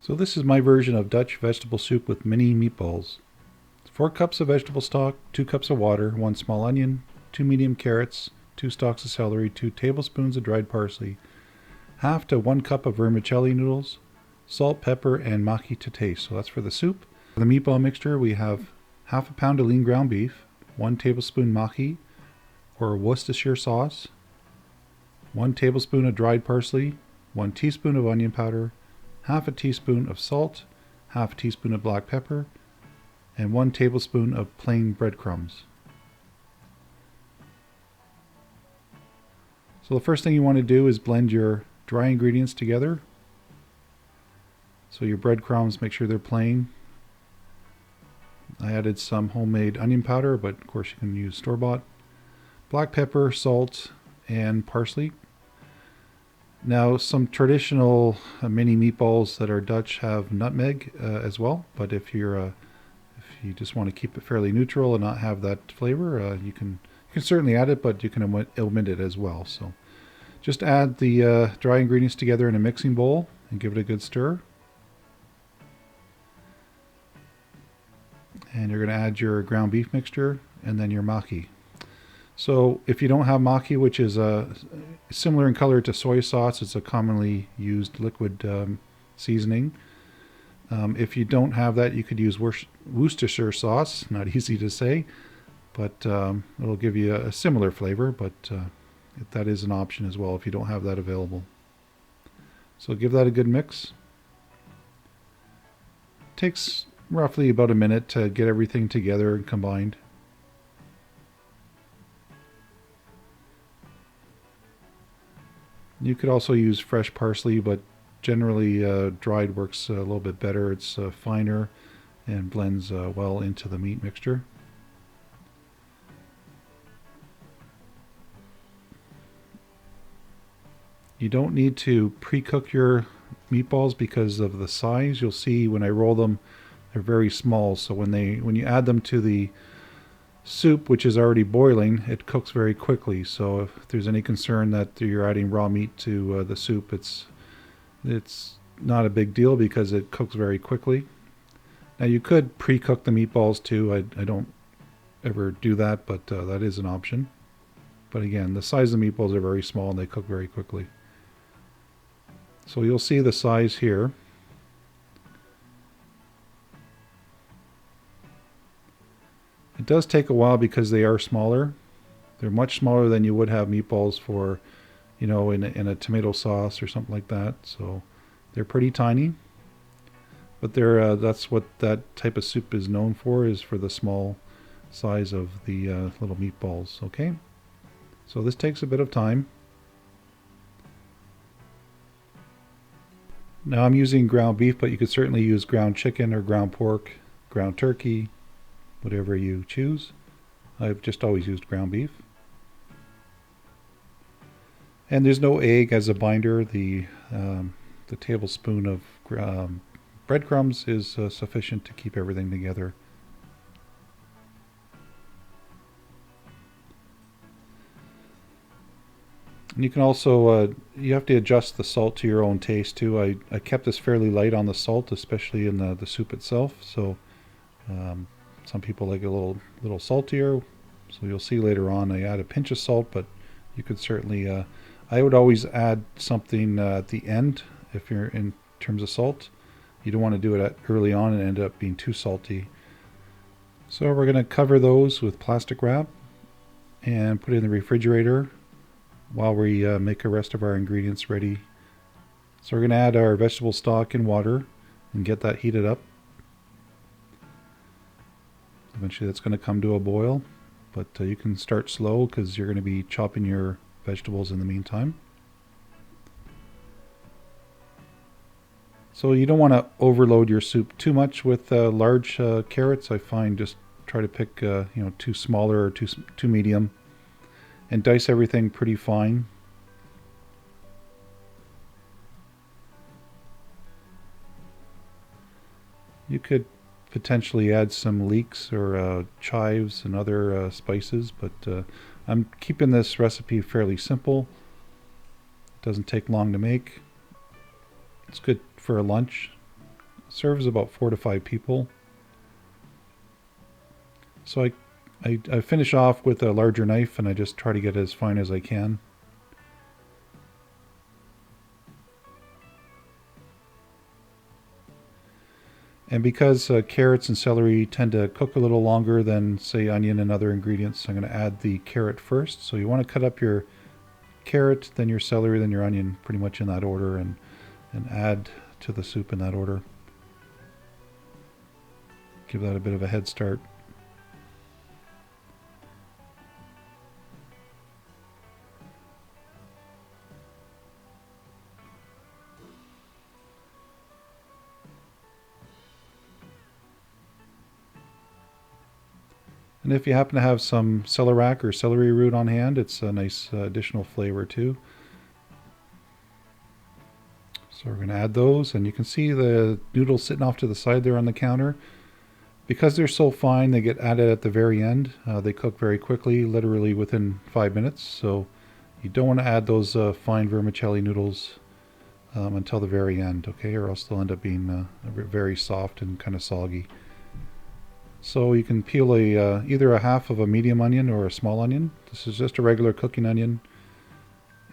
So this is my version of Dutch vegetable soup with mini meatballs. 4 cups of vegetable stock, 2 cups of water, 1 small onion, 2 medium carrots, 2 stalks of celery, 2 tablespoons of dried parsley, half to 1 cup of vermicelli noodles, salt, pepper, and Maggi to taste. So that's for the soup. For the meatball mixture, we have half a pound of lean ground beef, 1 tablespoon Maggi or Worcestershire sauce, 1 tablespoon of dried parsley, 1 teaspoon of onion powder, half a teaspoon of salt, half a teaspoon of black pepper, and 1 tablespoon of plain breadcrumbs. So the first thing you want to do is blend your dry ingredients together. So your breadcrumbs, make sure they're plain. I added some homemade onion powder, but of course you can use store-bought. Black pepper, salt, and parsley. Now, some traditional mini meatballs that are Dutch have nutmeg as well, but if you just want to keep it fairly neutral and not have that flavor, you can certainly add it, but you can omit it as well. So just add the dry ingredients together in a mixing bowl and give it a good stir. And you're going to add your ground beef mixture and then your Maggi. So if you don't have Maggi, which is similar in color to soy sauce, it's a commonly used liquid seasoning. If you don't have that, you could use Worcestershire sauce. Not easy to say, but it'll give you a similar flavor, but that is an option as well if you don't have that available. So give that a good mix. Takes roughly about a minute to get everything together and combined. You could also use fresh parsley, but generally dried works a little bit better. It's finer and blends well into the meat mixture. You don't need to pre-cook your meatballs because of the size. You'll see when I roll them, they're very small. So when you add them to the soup, which is already boiling, it cooks very quickly. So if there's any concern that you're adding raw meat to the soup, it's not a big deal because it cooks very quickly. Now you could pre-cook the meatballs too. I don't ever do that, but that is an option. But again, the size of the meatballs are very small and they cook very quickly. So you'll see the size here. It does take a while because they are smaller. They're much smaller than you would have meatballs for, in a tomato sauce or something like that. So they're pretty tiny. But that's what that type of soup is known for, is for the small size of the little meatballs. Okay, so this takes a bit of time. Now I'm using ground beef, but you could certainly use ground chicken or ground pork, ground turkey, whatever you choose. I've just always used ground beef. And there's no egg as a binder. The tablespoon of breadcrumbs is sufficient to keep everything together. And you can also, you have to adjust the salt to your own taste too. I kept this fairly light on the salt, especially in the soup itself. So some people like it a little saltier. So you'll see later on I add a pinch of salt, but you could certainly, I would always add something at the end if you're in terms of salt. You don't want to do it early on and end up being too salty. So we're going to cover those with plastic wrap and put it in the refrigerator while we make the rest of our ingredients ready. So we're going to add our vegetable stock in water and get that heated up. Eventually that's going to come to a boil, but you can start slow because you're going to be chopping your vegetables in the meantime. So you don't want to overload your soup too much with large carrots. I find just try to pick two smaller or two medium, and dice everything pretty fine. You could potentially add some leeks or chives and other spices, but I'm keeping this recipe fairly simple. It doesn't take long to make. It's good for a lunch. serves about 4 to 5 people. So I finish off with a larger knife and I just try to get it as fine as I can. And because carrots and celery tend to cook a little longer than, say, onion and other ingredients, I'm going to add the carrot first. So you want to cut up your carrot, then your celery, then your onion, pretty much in that order, and add to the soup in that order. Give that a bit of a head start. And if you happen to have some celerac or celery root on hand, it's a nice additional flavor too. So we're going to add those, and you can see the noodles sitting off to the side there on the counter. Because they're so fine, they get added at the very end. They cook very quickly, literally within 5 minutes. So you don't want to add those fine vermicelli noodles until the very end, okay? Or else they'll end up being very soft and kind of soggy. So you can peel either a half of a medium onion or a small onion. This is just a regular cooking onion.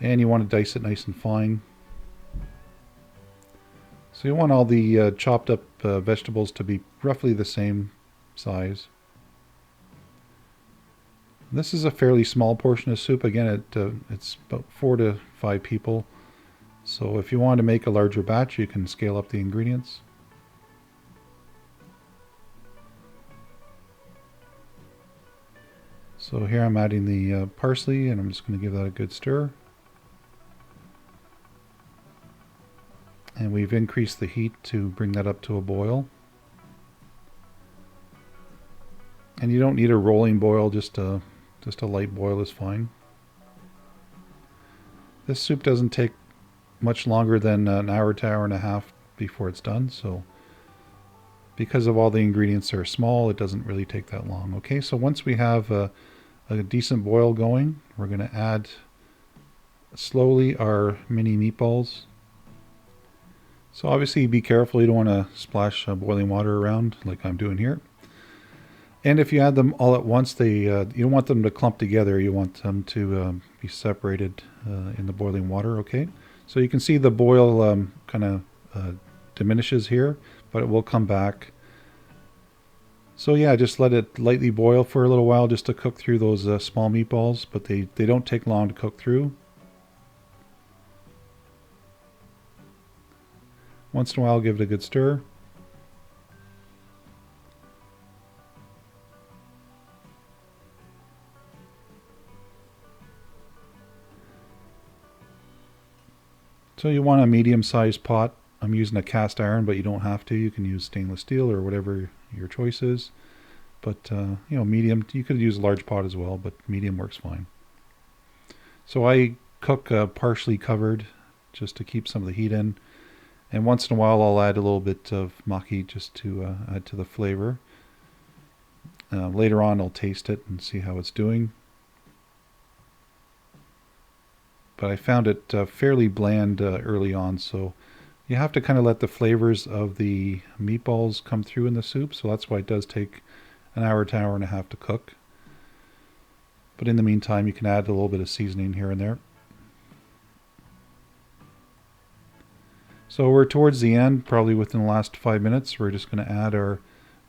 And you want to dice it nice and fine. So you want all the chopped up vegetables to be roughly the same size. This is a fairly small portion of soup. Again, it's about 4 to 5 people. So if you want to make a larger batch, you can scale up the ingredients. So here I'm adding the parsley, and I'm just going to give that a good stir. And we've increased the heat to bring that up to a boil. And you don't need a rolling boil, just a light boil is fine. This soup doesn't take much longer than an hour to hour and a half before it's done, so because of all the ingredients are small, it doesn't really take that long. Okay, so once we have a decent boil going, we're going to add slowly our mini meatballs. So obviously be careful, you don't want to splash boiling water around like I'm doing here. And if you add them all at once, you don't want them to clump together, you want them to be separated in the boiling water, okay? So you can see the boil kind of diminishes here, but it will come back. So yeah, just let it lightly boil for a little while just to cook through those small meatballs, but they don't take long to cook through. Once in a while, give it a good stir. So you want a medium-sized pot. I'm using a cast iron, but you don't have to. You can use stainless steel or whatever your choice is. But you know, medium. You could use a large pot as well, but medium works fine. So I cook partially covered, just to keep some of the heat in. And once in a while, I'll add a little bit of Maggi just to add to the flavor. Later on, I'll taste it and see how it's doing. But I found it fairly bland early on, so you have to kind of let the flavors of the meatballs come through in the soup, so that's why it does take an hour to hour and a half to cook. But in the meantime, you can add a little bit of seasoning here and there. So we're towards the end, probably within the last 5 minutes. We're just going to add our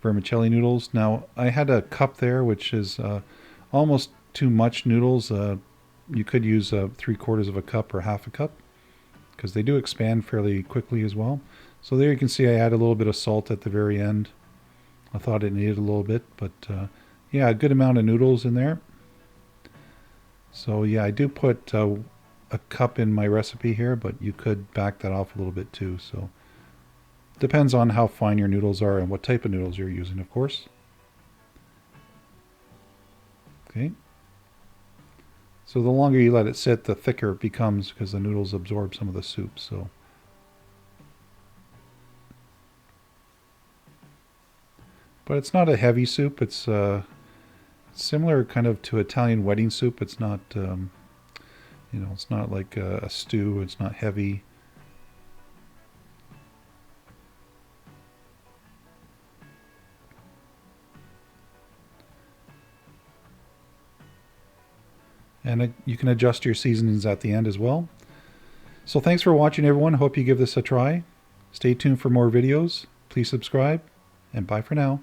vermicelli noodles. Now, I had a cup there, which is almost too much noodles. You could use 3/4 of a cup or half a cup, because they do expand fairly quickly as well. So there you can see I add a little bit of salt at the very end. I thought it needed a little bit, but yeah, a good amount of noodles in there. So yeah, I do put a cup in my recipe here, but you could back that off a little bit too. So depends on how fine your noodles are and what type of noodles you're using, of course. Okay. So the longer you let it sit, the thicker it becomes, because the noodles absorb some of the soup. So but it's not a heavy soup. It's similar kind of to Italian wedding soup. It's not you know, it's not like a stew. It's not heavy. And you can adjust your seasonings at the end as well. So thanks for watching, everyone. Hope you give this a try. Stay tuned for more videos. Please subscribe, and bye for now.